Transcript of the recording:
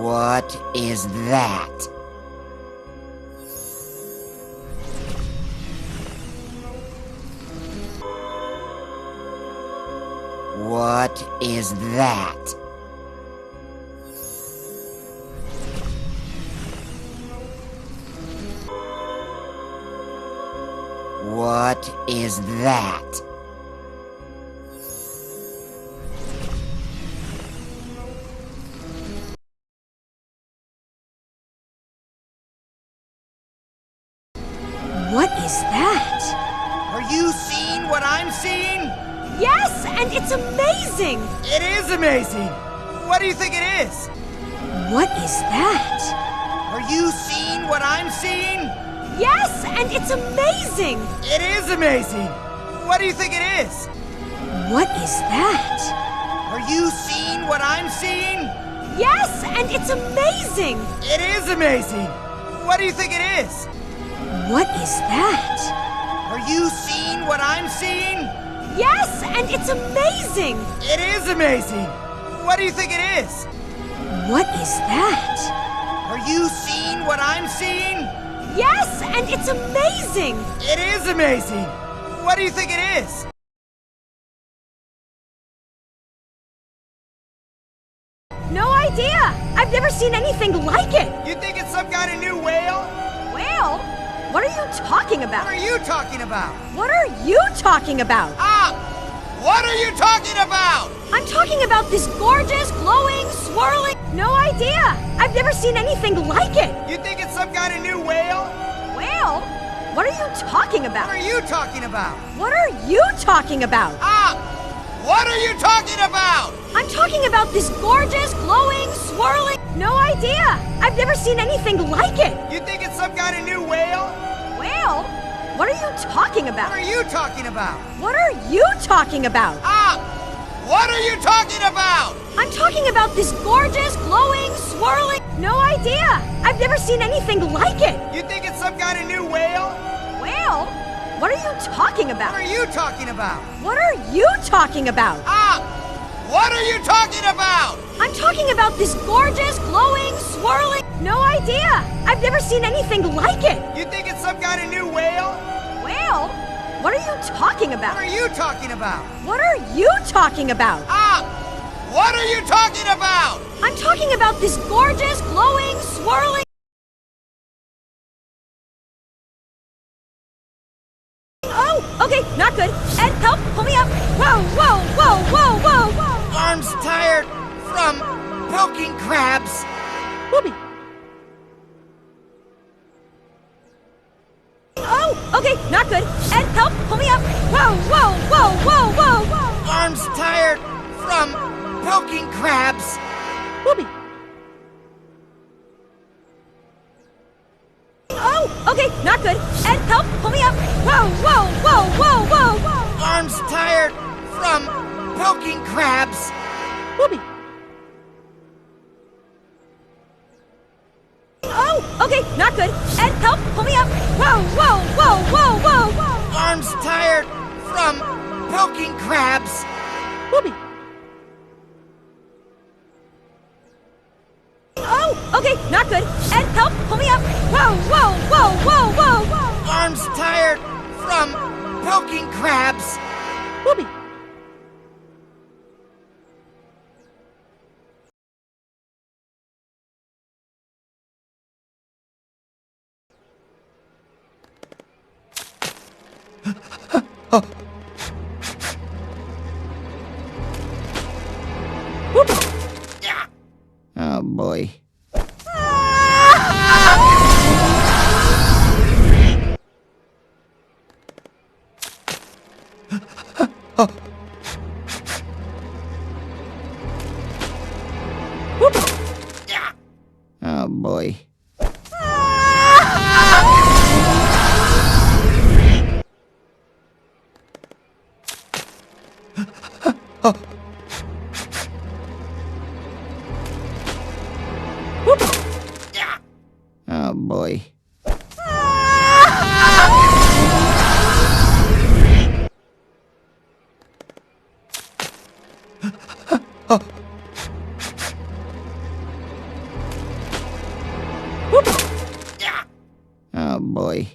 What is that? What is that? What is that? What is that? Are you seeing what I'm seeing? Yes, and it's amazing! It is amazing! What do you think it is? What is that? Are you seeing what I'm seeing? Yes, and it's amazing! It is amazing! What do you think it is? What is that? Are you seeing what I'm seeing? Yes, and it's amazing! It is amazing! What do you think it is? What is that? Are you seeing what I'm seeing? Yes, and it's amazing! It is amazing! What do you think it is? What is that? Are you seeing what I'm seeing? Yes, and it's amazing! It is amazing! What do you think it is? No idea! I've never seen anything like it! You think it's some kind of new whale? Whale? What are you talking about? What are you talking about? What are you talking about? What are you talking about? I'm talking about this gorgeous, glowing, swirling... No idea! I've never seen anything like it! You think it's some kind of new whale? Whale? What are you talking about? What are you talking about? What are you talking about? What are you talking about? I'm talking about this gorgeous, glowing, swirling... No idea! I've never seen anything like it! You think it's some kind of new whale? Whale? What are you talking about? What are you talking about? What are you talking about? What are you talking about? I'm talking about this gorgeous, glowing, swirling... No idea! I've never seen anything like it! You think it's some kind of new whale? Whale? What are you talking about? What are you talking about? What are you talking about? What are you talking about? I'm talking about this gorgeous, glowing, swirling... No idea! I've never seen anything like it! You think it's some kind of new whale? Whale? What are you talking about? What are you talking about? What are you talking about? What are you talking about? I'm talking about this gorgeous, glowing, swirling... Oh, okay, not good. Ed, help, pull me up. Whoa, whoa, whoa, whoa, whoa, whoa. Arms tired from poking crabs. Whoopee. Oh, okay, not good. Ed, help, pull me up. Whoa, whoa, whoa, whoa, whoa, whoa. Arms tired from poking crabs. Whoopee. Oh, okay, not good. Ed, help, pull me up. Whoa, whoa, whoa, whoa, whoa, whoa. Arms tired from poking crabs. Whoopee. Oh, okay, not good. Ed, help, pull me up. Whoa, whoa, whoa, whoa, whoa, whoa. Arms tired from poking crabs. Whoopee. Oh, okay, not good. Ed, help, pull me up. Whoa, whoa, whoa, whoa, whoa, whoa. Arms tired from poking crabs. Whoopee. Oh boy. Oh boy. Oh boy. Oh boy.